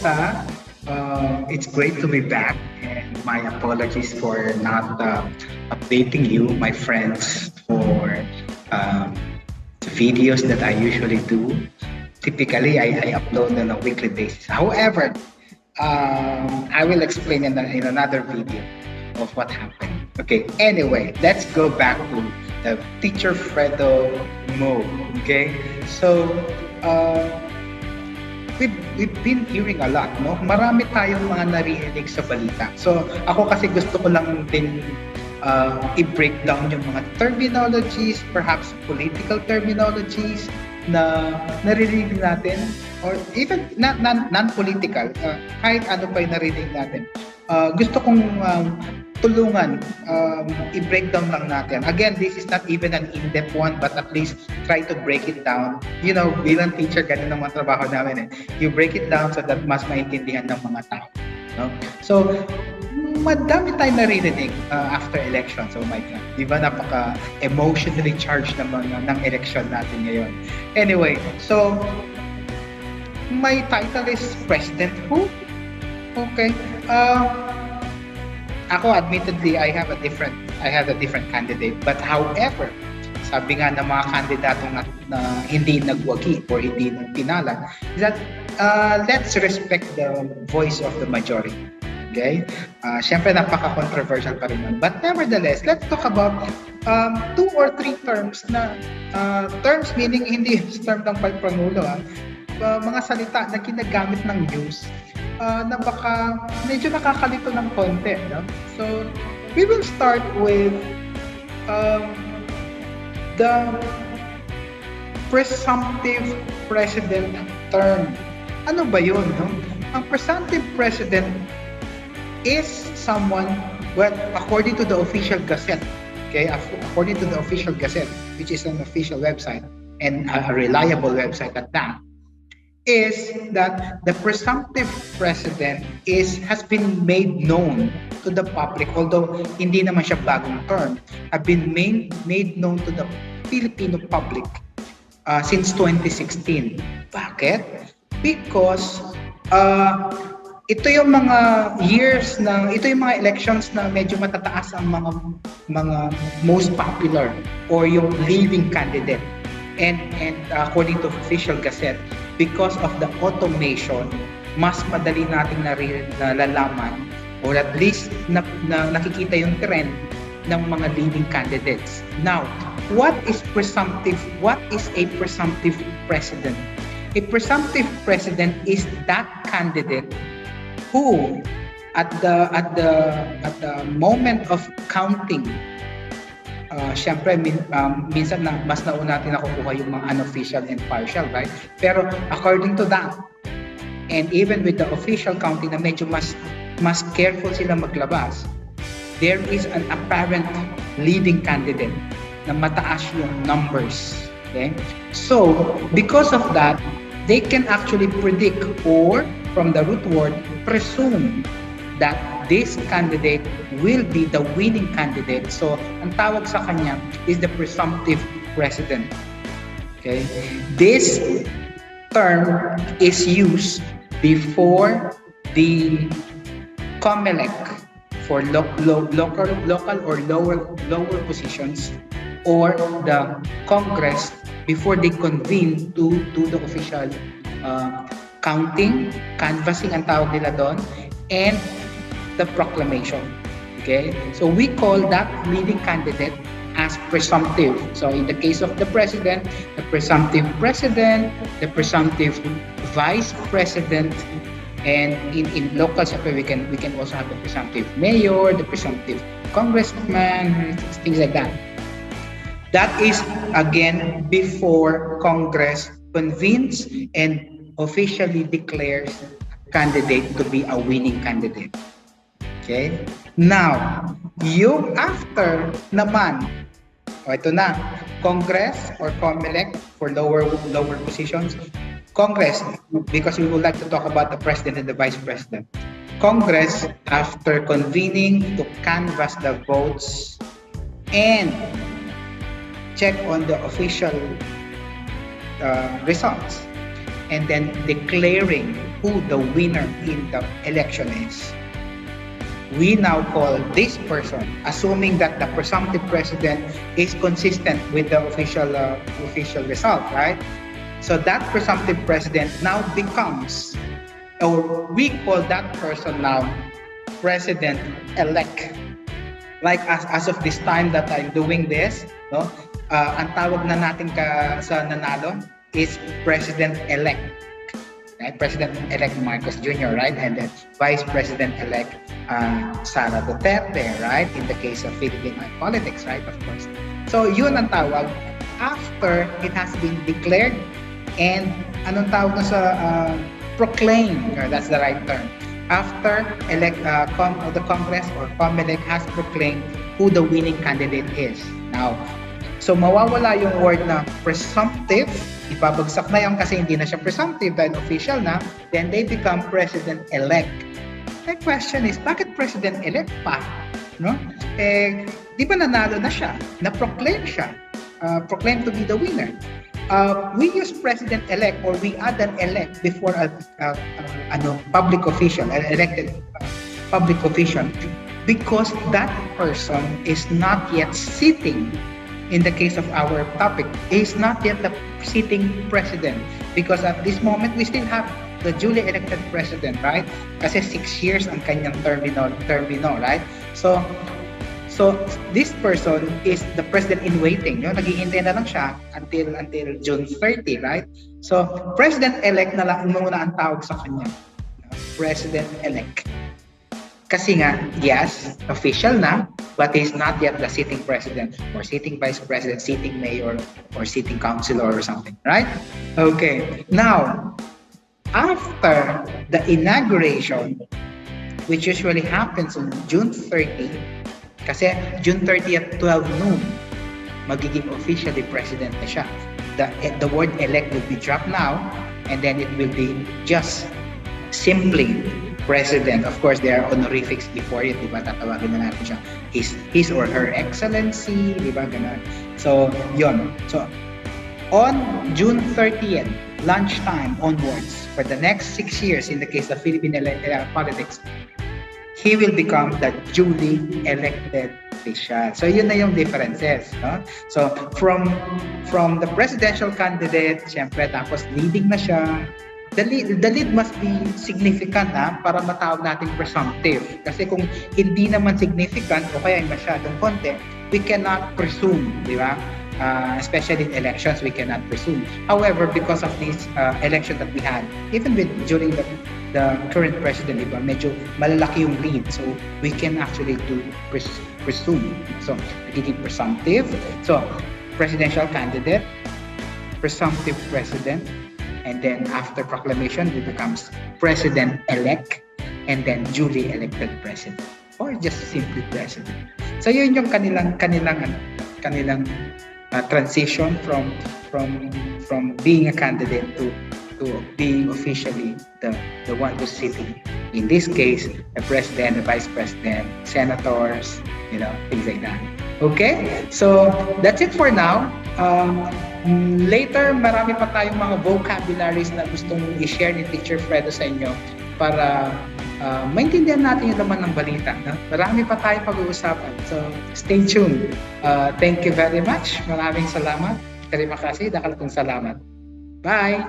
Kamusta? It's great to be back, and my apologies for not updating you, my friends, for um, the videos that I usually do. Typically, I upload on a weekly basis. However, I will explain in another video of what happened. Okay, anyway, let's go back to the teacher Fredo mode. Okay, so uh, we've been hearing a lot, no? Marami tayong mga naririnig sa balita. So, ako kasi gusto ko lang din i-break down yung mga terminologies, perhaps political terminologies na naririnig natin or even non-political, kahit ano pa yung naririnig natin. Gusto kong tulungan, i-break down lang natin. Again, this is not even an in-depth one, but at least try to break it down. You know, bilang teacher, ganun ang mga trabaho namin. You break it down so that mas maintindihan ng mga tao. No? So, madami tayong naririnig after election. So, my God, di ba napaka-emotionally charged ng election natin ngayon. Anyway, so, my title is President Who? Okay. Ako, admittedly, I have a different candidate. But however, sabi nga ng mga kandidato na hindi nagwagi or hindi pinala, that let's respect the voice of the majority. Okay? Siyempre, napaka-controversial pa rin. But nevertheless, let's talk about 2 or 3 terms na terms meaning hindi term ng Pangulo, mga salita na ginagamit ng news na baka medyo nakakalito ng konti. No? So, we will start with the presumptive president term. Ano ba yun? No? Ang presumptive president is someone, well, according to the official gazette, okay, according to the official gazette, which is an official website and a reliable website at that, is that the presumptive president has been made known to the public, although hindi naman siya bagong term, have been made known to the Filipino public since 2016. Bakit? Because ito yung mga ito yung mga elections na medyo matataas ang mga most popular or yung leading candidate. And according to official gazette, because of the automation, mas madali nating nalalaman or at least nakikita yung trend ng mga leading candidates. Now, what is presumptive? What is a presumptive president? A presumptive president is that candidate who, at the moment of counting, syempre minsan mas nauna natin nakukuha yung mga unofficial and partial, right? Pero according to that, and even with the official counting na medyo mas careful sila maglabas, there is an apparent leading candidate na mataas yung numbers. Okay? So, because of that, they can actually predict or, from the root word, presume that this candidate will be the winning candidate. So, ang tawag sa kanya is the presumptive president. Okay? This term is used before the COMELEC for local or lower positions, or the Congress before they convene to the official counting, canvassing ang tawag nila doon, and the proclamation. Okay? So we call that leading candidate as presumptive. So in the case of the president, the presumptive president, the presumptive vice president, and in local, we can also have the presumptive mayor, the presumptive congressman, things like that. That is again before Congress convenes and officially declares candidate to be a winning candidate. Okay? Now, yung after naman, ito na, Congress or COMELEC for lower positions. Congress, because we would like to talk about the president and the vice president. Congress, after convening to canvass the votes and check on the official results, and then declaring who the winner in the election is. We now call this person, assuming that the presumptive president is consistent with the official result, right? So that presumptive president now becomes, or we call that person now president-elect. Like as of this time that I'm doing this, no, ang tawag na natin sa nanalo is president-elect. Right? President-elect Marcos Jr., right? And then Vice President-elect Sara Duterte, right? In the case of Philippine politics, right? Of course. So yun ang tawag after it has been declared and anong tawag na sa proclaimed, that's the right term. After the Congress or COMELEC has proclaimed who the winning candidate is. Now, so mawawala yung word na presumptive, ibabagsak na yun kasi hindi na siya presumptive dahil official na, then they become president-elect. The question is, bakit president-elect pa? No? Di ba nanalo na siya? Na-proclaim siya. Proclaimed to be the winner. We use president-elect or we add an elect before a public official, an elected public official, because that person is not yet sitting. In the case of our topic, is not yet the sitting president, because at this moment we still have the duly elected president, right? Kasi 6 years ang kanyang termino, right? So this person is the president in waiting. Naghihintay na lang siya until June 30, right? So president-elect na lang muna ang tawag sa kanya. President-elect. Kasi nga, yes, official na, but he's not yet the sitting president or sitting vice president, sitting mayor, or sitting councilor or something, right? Okay. Now, after the inauguration, which usually happens on June 30, kasi June 30 at 12 noon, magiging officially president na siya. The word elect will be dropped now, and then it will be just simply president. Of course, there are honorifics before it, diba? Tatawagin na natin siya his or her excellency, diba? Ganun. So, yun. So, on June 30th, lunchtime onwards, for the next 6 years, in the case of Philippine politics, he will become the duly elected official. So, yun na yung differences. No? So, from the presidential candidate, syempre, tapos leading na siya, the lead must be significant para matawag natin presumptive. Kasi kung hindi naman significant o kaya masyadong konti, we cannot presume, di ba? Especially in elections, we cannot presume. However, because of this election that we had, even during the current president, di ba, medyo malalaki yung lead. So, we can actually presume. So, nagiging presumptive. So, presidential candidate, presumptive president, and then after proclamation, he becomes president-elect and then duly elected president or just simply president. So yun yung kanilang transition from being a candidate to being officially the one who's sitting. In this case, the president, the vice president, senators, things like that. Okay? So that's it for now. Later, marami pa tayong mga vocabularies na gustong i-share ni Teacher Fredo sa inyo para maintindihan natin yung laman ng balita. No? Marami pa tayong pag-uusapan. So, stay tuned. Thank you very much. Maraming salamat. Terima kasih. Dakal kong salamat. Bye!